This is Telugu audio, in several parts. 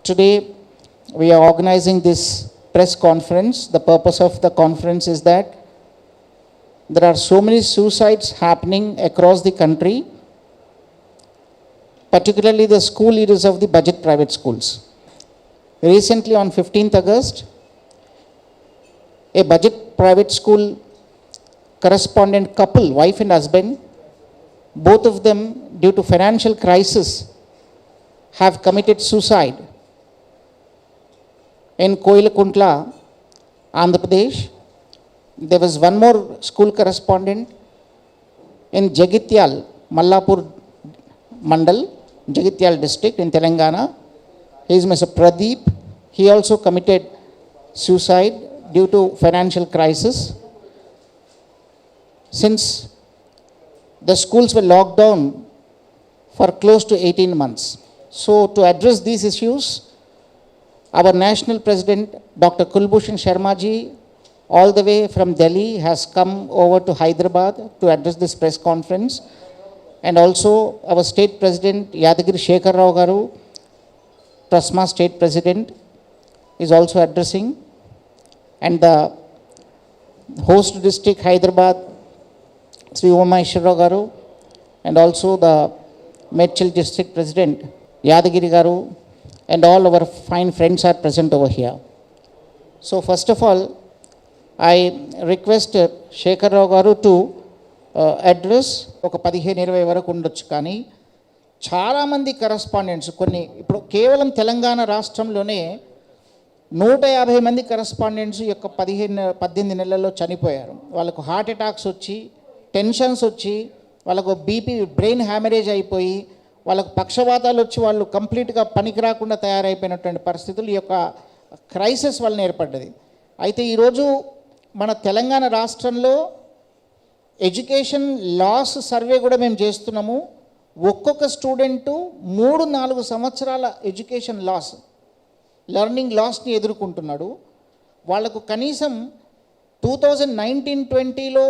Today, we are organizing this press conference. The purpose of the conference is that there are so many suicides happening across the country, particularly the school leaders of the budget private schools. Recently, on 15th August, a budget private school correspondent couple, wife and husband, both of them, due to financial crisis, have committed suicide in Koyilakuntla, Andhra Pradesh. There was one more school correspondent in Jagityal, Mallapur Mandal, Jagityal district in Telangana. He is Mr. Pradeep. He also committed suicide due to financial crisis. Since the schools were locked down for close to 18 months. So to address these issues, our National President, Dr. Kulbhushan Sharma ji, all the way from Delhi, has come over to Hyderabad to address this press conference. And also our State President, Yadagiri Shekhar Rao Garu, TRUSMA State President, is also addressing. And the host district, Hyderabad, Sri Umaheshwar Rao Garu, and also the Medchal District President, Yadagiri Garu, and all our fine friends are present over here. So first of all, I request Shekhar Rao Garu to address ఒక 15-20 వరకు ఉండొచ్చు. కానీ చాలామంది కరస్పాండెంట్స్ ఇప్పుడు కేవలం తెలంగాణ రాష్ట్రంలోనే 150 మంది కరస్పాండెంట్స్ యొక్క 18 నెలల్లో చనిపోయారు. వాళ్ళకు హార్ట్ అటాక్స్ వచ్చి, టెన్షన్స్ వచ్చి, వాళ్ళకు బీపీ బ్రెయిన్ హ్యామరేజ్ అయిపోయి, వాళ్ళకు పక్షవాతాలు వచ్చి వాళ్ళు కంప్లీట్గా పనికి రాకుండా తయారైపోయినటువంటి పరిస్థితులు ఈ యొక్క క్రైసిస్ వలన ఏర్పడ్డది. అయితే ఈరోజు మన తెలంగాణ రాష్ట్రంలో ఎడ్యుకేషన్ లాస్ సర్వే కూడా మేము చేస్తున్నాము. ఒక్కొక్క స్టూడెంటు 3-4 సంవత్సరాల ఎడ్యుకేషన్ లాస్, లెర్నింగ్ లాస్ని ఎదుర్కొంటున్నాడు. వాళ్లకు కనీసం 2019-20లో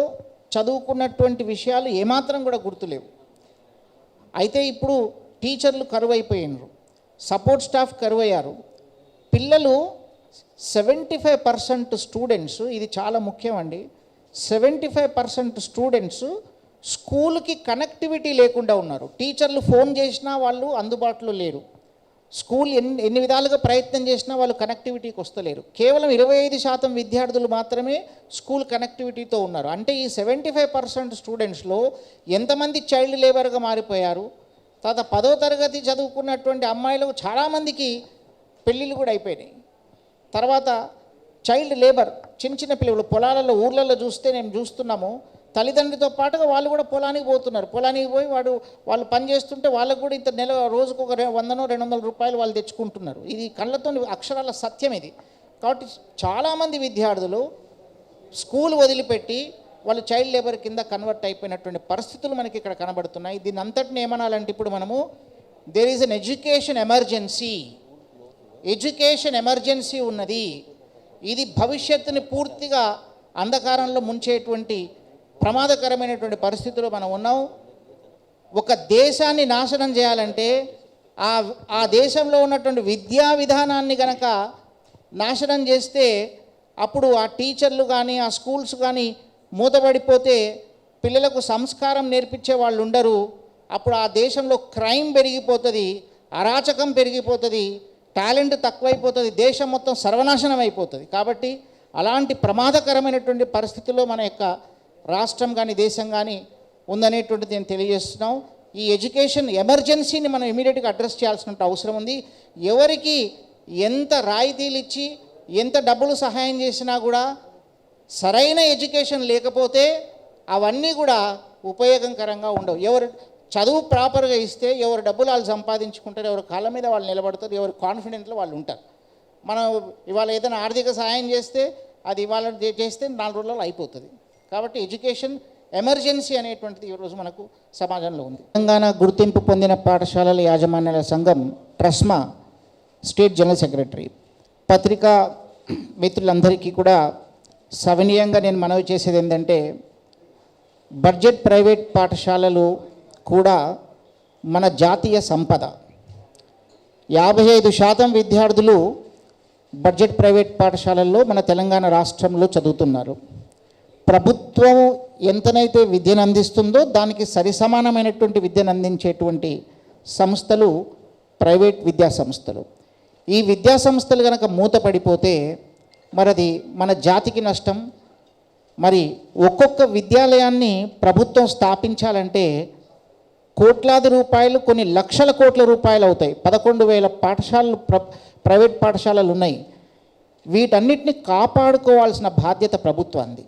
చదువుకున్నటువంటి విషయాలు ఏమాత్రం కూడా గుర్తులేవు. అయితే ఇప్పుడు టీచర్లు కరువైపోయినారు, సపోర్ట్ స్టాఫ్ కరువయ్యారు. పిల్లలు 75% స్టూడెంట్స్, ఇది చాలా ముఖ్యం అండి, 75% స్టూడెంట్స్ స్కూల్కి కనెక్టివిటీ లేకుండా ఉన్నారు. టీచర్లు ఫోన్ చేసినా వాళ్ళు అందుబాటులో లేరు. స్కూల్ ఎన్ని విధాలుగా ప్రయత్నం చేసినా వాళ్ళు కనెక్టివిటీకి వస్తలేరు. కేవలం 25% విద్యార్థులు మాత్రమే స్కూల్ కనెక్టివిటీతో ఉన్నారు. అంటే ఈ 75% స్టూడెంట్స్లో ఎంతమంది చైల్డ్ లేబర్గా మారిపోయారు. తర్వాత 10వ తరగతి చదువుకున్నటువంటి అమ్మాయిలకు చాలామందికి పెళ్ళిళ్ళు కూడా అయిపోయినాయి. తర్వాత చైల్డ్ లేబర్, చిన్న చిన్న పిల్లలు పొలాలలో ఊర్లలో చూస్తే మేము చూస్తున్నాము, తల్లిదండ్రులతో పాటుగా వాళ్ళు కూడా పొలానికి పోతున్నారు. పొలానికి పోయి వాళ్ళు పని చేస్తుంటే వాళ్ళకు కూడా ఇంత రోజుకు ఒక 100-200 రూపాయలు వాళ్ళు తెచ్చుకుంటున్నారు. ఇది కళ్ళతో అక్షరాల సత్యం ఇది. కాబట్టి చాలామంది విద్యార్థులు స్కూల్ వదిలిపెట్టి వాళ్ళు చైల్డ్ లేబర్ కింద కన్వర్ట్ అయిపోయినటువంటి పరిస్థితులు మనకి ఇక్కడ కనబడుతున్నాయి. దీన్ని అంతటిని ఏమనాలంటే ఇప్పుడు మనము there is an education emergency ఉన్నది. ఇది భవిష్యత్తుని పూర్తిగా అంధకారంలో ముంచేటువంటి ప్రమాదకరమైనటువంటి పరిస్థితుల్లో మనం ఉన్నాం. ఒక దేశాన్ని నాశనం చేయాలంటే ఆ దేశంలో ఉన్నటువంటి విద్యా విధానాన్ని కనుక నాశనం చేస్తే అప్పుడు ఆ టీచర్లు కానీ ఆ స్కూల్స్ కానీ మూతపడిపోతే పిల్లలకు సంస్కారం నేర్పించే వాళ్ళు ఉండరు. అప్పుడు ఆ దేశంలో క్రైమ్ పెరిగిపోతుంది, అరాచకం పెరిగిపోతుంది, టాలెంట్ తక్కువైపోతుంది, దేశం మొత్తం సర్వనాశనం అయిపోతుంది. కాబట్టి అలాంటి ప్రమాదకరమైనటువంటి పరిస్థితుల్లో మన యొక్క రాష్ట్రం కానీ దేశం కానీ ఉందనేటువంటిది నేను తెలియజేస్తున్నాం. ఈ ఎడ్యుకేషన్ ఎమర్జెన్సీని మనం ఇమీడియట్గా అడ్రస్ చేయాల్సిన అవసరం ఉంది. ఎవరికి ఎంత రాయితీలు ఇచ్చి ఎంత డబ్బులు సహాయం చేసినా కూడా సరైన ఎడ్యుకేషన్ లేకపోతే అవన్నీ కూడా ఉపయోగకరంగా ఉండవు. ఎవరు చదువు ప్రాపర్గా ఇస్తే ఎవరు డబ్బులు వాళ్ళు సంపాదించుకుంటారు, ఎవరి కాళ్ళ మీద వాళ్ళు నిలబడతారు, ఎవరి కాన్ఫిడెంట్లో వాళ్ళు ఉంటారు. మనం ఇవాళ ఏదైనా ఆర్థిక సహాయం చేస్తే అది ఇవాళ చేస్తే 4 రోజులలో అయిపోతుంది. కాబట్టి ఎడ్యుకేషన్ ఎమర్జెన్సీ అనేటువంటిది ఈరోజు మనకు సమాజంలో ఉంది. తెలంగాణ గుర్తింపు పొందిన పాఠశాలల యాజమాన్యాల సంఘం ట్రస్మా స్టేట్ జనరల్ సెక్రటరీ. పత్రికా మిత్రులందరికీ కూడా సవినీయంగా నేను మనవి చేసేది ఏంటంటే, బడ్జెట్ ప్రైవేట్ పాఠశాలలు కూడా మన జాతీయ సంపద. 55% విద్యార్థులు బడ్జెట్ ప్రైవేట్ పాఠశాలల్లో మన తెలంగాణ రాష్ట్రంలో చదువుతున్నారు. ప్రభుత్వం ఎంతనైతే విద్యను అందిస్తుందో దానికి సరిసమానమైనటువంటి విద్యను అందించేటువంటి సంస్థలు ప్రైవేట్ విద్యా సంస్థలు. ఈ విద్యా సంస్థలు కనుక మూతపడిపోతే మరి అది మన జాతికి నష్టం. మరి ఒక్కొక్క విద్యాలయాన్ని ప్రభుత్వం స్థాపించాలంటే కోట్లాది రూపాయలు, కొన్ని లక్షల కోట్ల రూపాయలు అవుతాయి. 11,000 పాఠశాలలు ప్రైవేట్ పాఠశాలలు ఉన్నాయి. వీటన్నిటిని కాపాడుకోవాల్సిన బాధ్యత ప్రభుత్వానికి.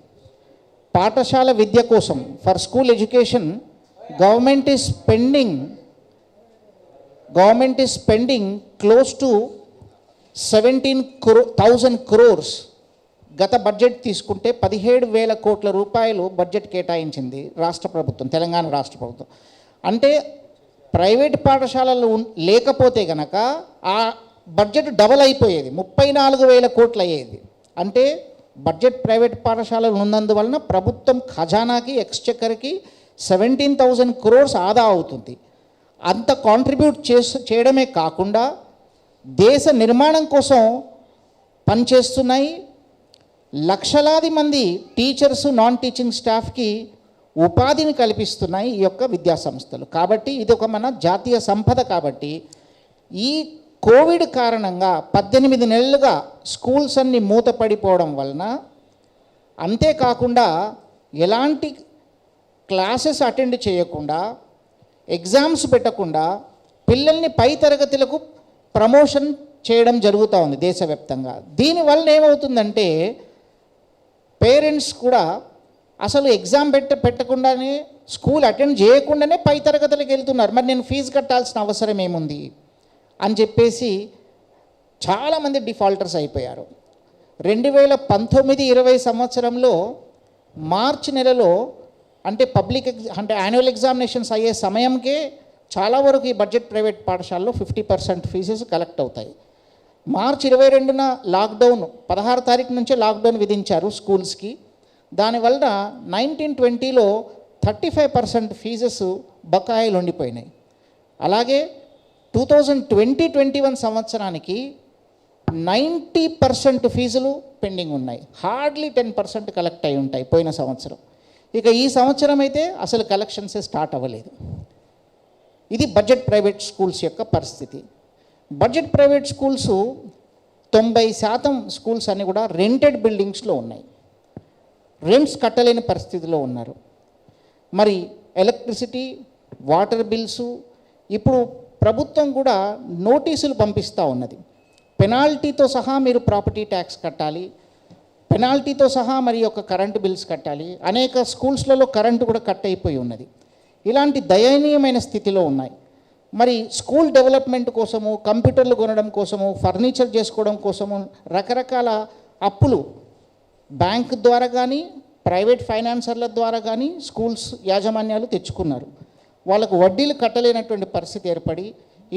పాఠశాల విద్య కోసం, for school education, government is spending close to 17,000 crores. గత బడ్జెట్ తీసుకుంటే 17,000 కోట్ల రూపాయలు బడ్జెట్ కేటాయించింది రాష్ట్ర ప్రభుత్వం, తెలంగాణ రాష్ట్ర ప్రభుత్వం. అంటే ప్రైవేట్ పాఠశాలలు లేకపోతే కనుక ఆ బడ్జెట్ డబల్ అయిపోయేది, 34,000 కోట్లు అయ్యేది. అంటే బడ్జెట్ ప్రైవేట్ పాఠశాలలు ఉన్నందువలన ప్రభుత్వం ఖజానాకి, ఎక్స్చెక్కర్కి 17,000 crores ఆదా అవుతుంది. అంత కాంట్రిబ్యూట్ చేయడమే కాకుండా దేశ నిర్మాణం కోసం పనిచేస్తున్నాయి. లక్షలాది మంది టీచర్స్, నాన్ టీచింగ్ స్టాఫ్కి ఉపాధిని కల్పిస్తున్నాయి ఈ యొక్క విద్యా సంస్థలు. కాబట్టి ఇది ఒక మన జాతీయ సంపద. కాబట్టి ఈ కోవిడ్ కారణంగా 18 నెలలుగా స్కూల్స్ అన్నీ మూతపడిపోవడం వలన, అంతేకాకుండా ఎలాంటి క్లాసెస్ అటెండ్ చేయకుండా, ఎగ్జామ్స్ పెట్టకుండా పిల్లల్ని పై తరగతులకు ప్రమోషన్ చేయడం జరుగుతూ ఉంది దేశవ్యాప్తంగా. దీనివల్ల ఏమవుతుందంటే పేరెంట్స్ కూడా అసలు ఎగ్జామ్ పెట్టకుండానే, స్కూల్ అటెండ్ చేయకుండానే పై తరగతులకు వెళ్తున్నారు. మరి నేను ఫీజు కట్టాల్సిన అవసరం ఏముంది అని చెప్పేసి చాలామంది డిఫాల్టర్స్ అయిపోయారు. 2019-20 సంవత్సరంలో మార్చి నెలలో, అంటే యాన్యువల్ ఎగ్జామినేషన్స్ అయ్యే సమయంకే చాలా వరకు ఈ బడ్జెట్ ప్రైవేట్ పాఠశాలలో 50% ఫీజెస్ కలెక్ట్ అవుతాయి. మార్చి 22న లాక్డౌన్, 16 తారీఖు నుంచే లాక్డౌన్ విధించారు స్కూల్స్కి. దానివల్ల 1920లో 35% ఫీజెస్ బకాయిలు ఉండిపోయినాయి. అలాగే 2020-21 సంవత్సరానికి 90% ఫీజులు పెండింగ్ ఉన్నాయి. హార్డ్లీ 10% కలెక్ట్ అయి ఉంటాయి పోయిన సంవత్సరం. ఇక ఈ సంవత్సరం అయితే అసలు కలెక్షన్సే స్టార్ట్ అవ్వలేదు. ఇది బడ్జెట్ ప్రైవేట్ స్కూల్స్ యొక్క పరిస్థితి. బడ్జెట్ ప్రైవేట్ స్కూల్స్ 90% స్కూల్స్ అన్నీ కూడా రెంటెడ్ బిల్డింగ్స్లో ఉన్నాయి. రెంట్స్ కట్టలేని పరిస్థితిలో ఉన్నారు. మరి ఎలక్ట్రిసిటీ, వాటర్ బిల్సు, ఇప్పుడు ప్రభుత్వం కూడా నోటీసులు పంపిస్తూ ఉన్నది. పెనాల్టీతో సహా మీరు ప్రాపర్టీ ట్యాక్స్ కట్టాలి, పెనాల్టీతో సహా మరి యొక్క కరెంటు బిల్స్ కట్టాలి. అనేక స్కూల్స్లలో కరెంటు కూడా కట్ అయిపోయి ఉన్నది. ఇలాంటి దయనీయమైన స్థితిలో ఉన్నాయి. మరి స్కూల్ డెవలప్మెంట్ కోసము, కంప్యూటర్లు కొనడం కోసము, ఫర్నిచర్ చేసుకోవడం కోసము రకరకాల అప్పులు బ్యాంక్ ద్వారా కానీ, ప్రైవేట్ ఫైనాన్సర్ల ద్వారా కానీ స్కూల్స్ యాజమాన్యాలు తెచ్చుకున్నారు. వాళ్ళకు వడ్డీలు కట్టలేనటువంటి పరిస్థితి ఏర్పడి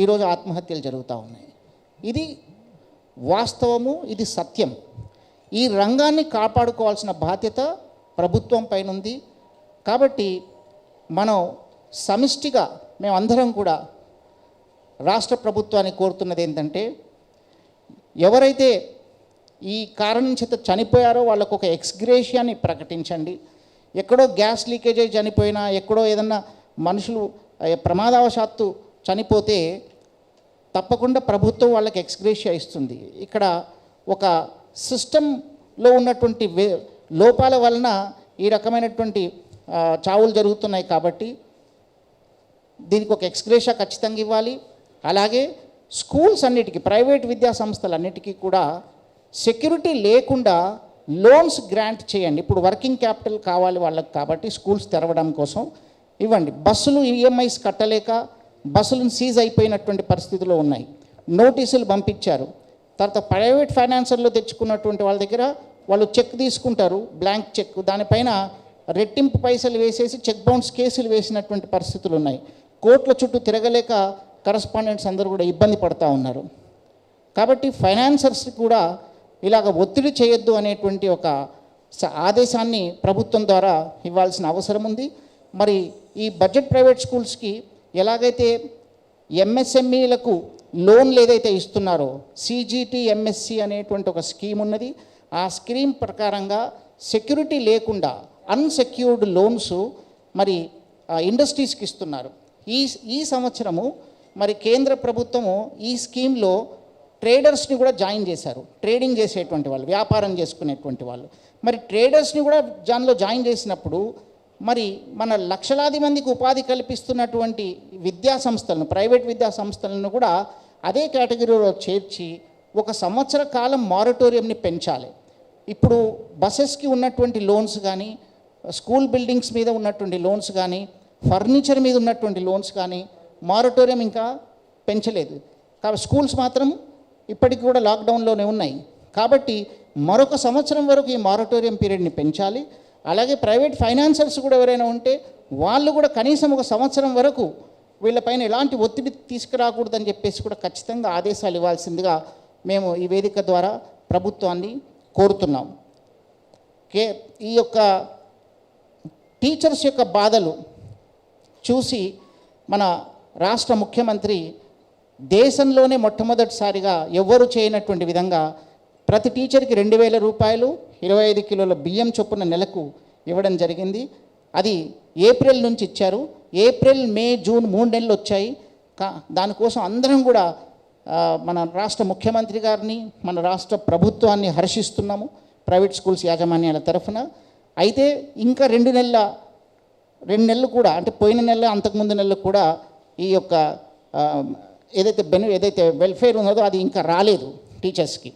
ఈరోజు ఆత్మహత్యలు జరుగుతూ ఉన్నాయి. ఇది వాస్తవము, ఇది సత్యం. ఈ రంగాన్ని కాపాడుకోవాల్సిన బాధ్యత ప్రభుత్వం పైన ఉంది. కాబట్టి మనం సమిష్టిగా మేమందరం కూడా రాష్ట్ర ప్రభుత్వాన్ని కోరుతున్నది ఏంటంటే, ఎవరైతే ఈ కారణం చేత చనిపోయారో వాళ్ళకు ఒక ఎక్స్గ్రేషియాని ప్రకటించండి. ఎక్కడో గ్యాస్ లీకేజ్ అయి చనిపోయినా, ఎక్కడో ఏదన్నా మనుషులు ప్రమాదవశాత్తు చనిపోతే తప్పకుండా ప్రభుత్వం వాళ్ళకి ఎక్స్గ్రేషియా ఇస్తుంది. ఇక్కడ ఒక సిస్టంలో ఉన్నటువంటి లోపాల వలన ఈ రకమైనటువంటి చావులు జరుగుతున్నాయి. కాబట్టి దీనికి ఒక ఎక్స్గ్రేషియా ఖచ్చితంగా ఇవ్వాలి. అలాగే స్కూల్స్ అన్నిటికీ, ప్రైవేట్ విద్యా సంస్థలన్నిటికీ కూడా సెక్యూరిటీ లేకుండా లోన్స్ గ్రాంట్ చేయండి. ఇప్పుడు వర్కింగ్ క్యాపిటల్ కావాలి వాళ్ళకి, కాబట్టి స్కూల్స్ తెరవడం కోసం ఇవ్వండి. బస్సులు ఈఎంఐస్ కట్టలేక బస్సులను సీజ్ అయిపోయినటువంటి పరిస్థితిలో ఉన్నాయి. నోటీసులు పంపించారు. తర్వాత ప్రైవేట్ ఫైనాన్సర్లో తెచ్చుకున్నటువంటి వాళ్ళ దగ్గర వాళ్ళు చెక్ తీసుకుంటారు, బ్లాంక్ చెక్, దానిపైన రెట్టింపు పైసలు వేసేసి చెక్ బౌన్స్ కేసులు వేసినటువంటి పరిస్థితులు ఉన్నాయి. కోర్టుల చుట్టూ తిరగలేక కరస్పాండెంట్స్ అందరూ కూడా ఇబ్బంది పడుతూ ఉన్నారు. కాబట్టి ఫైనాన్సర్స్ కూడా ఇలాగ ఒత్తిడి చేయొద్దు అనేటువంటి ఒక ఆదేశాన్ని ప్రభుత్వం ద్వారా ఇవ్వాల్సిన అవసరం ఉంది. మరి ఈ బడ్జెట్ ప్రైవేట్ స్కూల్స్కి ఎలాగైతే ఎంఎస్ఎంఈలకు లోన్లు ఏదైతే ఇస్తున్నారో సిజిటి ఎంఎస్సి అనేటువంటి ఒక స్కీమ్ ఉన్నది. ఆ స్కీమ్ ప్రకారంగా సెక్యూరిటీ లేకుండా అన్సెక్యూర్డ్ లోన్స్ మరి ఇండస్ట్రీస్కి ఇస్తున్నారు. ఈ సంవత్సరము మరి కేంద్ర ప్రభుత్వము ఈ స్కీమ్లో ట్రేడర్స్ని కూడా జాయిన్ చేశారు. ట్రేడింగ్ చేసేటువంటి వాళ్ళు, వ్యాపారం చేసుకునేటువంటి వాళ్ళు. మరి ట్రేడర్స్ని కూడా దానిలో జాయిన్ చేసినప్పుడు మరి మన లక్షలాది మందికి ఉపాధి కల్పిస్తున్నటువంటి విద్యా సంస్థలను, ప్రైవేట్ విద్యా సంస్థలను కూడా అదే కేటగిరీలో చేర్చి 1 సంవత్సర కాలం మారటోరియంని పెంచాలి. ఇప్పుడు బసెస్కి ఉన్నటువంటి లోన్స్ కానీ, స్కూల్ బిల్డింగ్స్ మీద ఉన్నటువంటి లోన్స్ కానీ, ఫర్నిచర్ మీద ఉన్నటువంటి లోన్స్ కానీ మారటోరియం ఇంకా పెంచలేదు. కాబట్టి స్కూల్స్ మాత్రం ఇప్పటికి కూడా లాక్డౌన్లోనే ఉన్నాయి. కాబట్టి మరొక సంవత్సరం వరకు ఈ మారటోరియం పీరియడ్ని పెంచాలి. అలాగే ప్రైవేట్ ఫైనాన్సర్స్ కూడా ఎవరైనా ఉంటే వాళ్ళు కూడా కనీసం 1 సంవత్సరం వరకు వీళ్ళపైన ఎలాంటి ఒత్తిడి తీసుకురాకూడదని చెప్పేసి కూడా ఖచ్చితంగా ఆదేశాలు ఇవ్వాల్సిందిగా మేము ఈ వేదిక ద్వారా ప్రభుత్వాన్ని కోరుతున్నాం. ఈ యొక్క టీచర్స్ యొక్క బాధలు చూసి మన రాష్ట్ర ముఖ్యమంత్రి దేశంలోనే మొట్టమొదటిసారిగా ఎవ్వరూ చేయనటువంటి విధంగా ప్రతి టీచర్కి 2,000 రూపాయలు 25 కిలోల బియ్యం చొప్పున నెలకు ఇవ్వడం జరిగింది. అది ఏప్రిల్ నుంచి ఇచ్చారు. ఏప్రిల్, మే, జూన్ 3 నెలలు వచ్చాయి. దానికోసం అందరం కూడా మన రాష్ట్ర ముఖ్యమంత్రి గారిని, మన రాష్ట్ర ప్రభుత్వాన్ని హర్షిస్తున్నాము ప్రైవేట్ స్కూల్స్ యాజమాన్యాల తరఫున. అయితే ఇంకా 2 నెలలు కూడా, అంటే పోయిన నెల, అంతకుముందు నెలలు కూడా ఈ యొక్క ఏదైతే వెల్ఫేర్ ఉన్నదో అది ఇంకా రాలేదు టీచర్స్కి.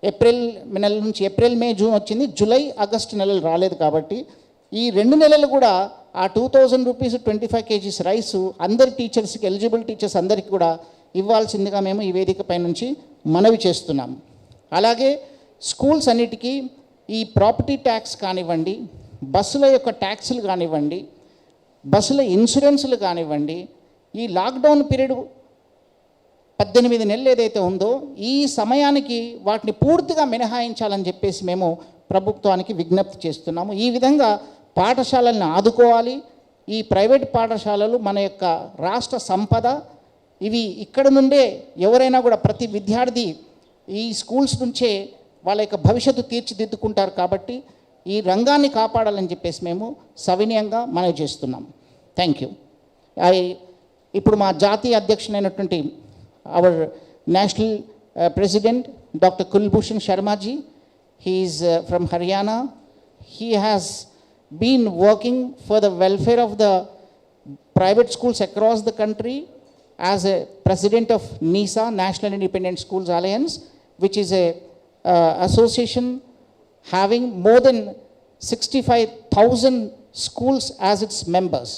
ఏప్రిల్ నెల నుంచి, ఏప్రిల్, మే, జూన్ వచ్చింది, జూలై, ఆగస్టు నెలలు రాలేదు. కాబట్టి ఈ 2 నెలలు కూడా ఆ 2,000 రూపీస్ 25 kgs రైస్ అందరి టీచర్స్కి, ఎలిజిబుల్ టీచర్స్ అందరికీ కూడా ఇవ్వాల్సిందిగా మేము ఈ వేదికపై నుంచి మనవి చేస్తున్నాం. అలాగే స్కూల్స్ అన్నిటికీ ఈ ప్రాపర్టీ ట్యాక్స్ కానివ్వండి, బస్సుల యొక్క ట్యాక్సులు కానివ్వండి, బస్సుల ఇన్సూరెన్సులు కానివ్వండి, ఈ లాక్డౌన్ పీరియడ్ 18 నెలలు ఏదైతే ఉందో ఈ సమయానికి వాటిని పూర్తిగా మినహాయించాలని చెప్పేసి మేము ప్రభుత్వానికి విజ్ఞప్తి చేస్తున్నాము. ఈ విధంగా పాఠశాలలను ఆదుకోవాలి. ఈ ప్రైవేట్ పాఠశాలలు మన యొక్క రాష్ట్ర సంపద. ఇవి ఇక్కడ నుండే ఎవరైనా కూడా ప్రతి విద్యార్థి ఈ స్కూల్స్ నుంచే వాళ్ళ యొక్క భవిష్యత్తు తీర్చిదిద్దుకుంటారు. కాబట్టి ఈ రంగాన్ని కాపాడాలని చెప్పేసి మేము సవినయంగా మనవి చేస్తున్నాం. Thank you. ఇప్పుడు మా జాతీయ అధ్యక్షుడైనటువంటి our national president doctor Kulbhushan Sharma ji, he is from Haryana. He has been working for the welfare of the private schools across the country as a president of NISA, National Independent Schools Alliance, which is a association having more than 65,000 schools as its members.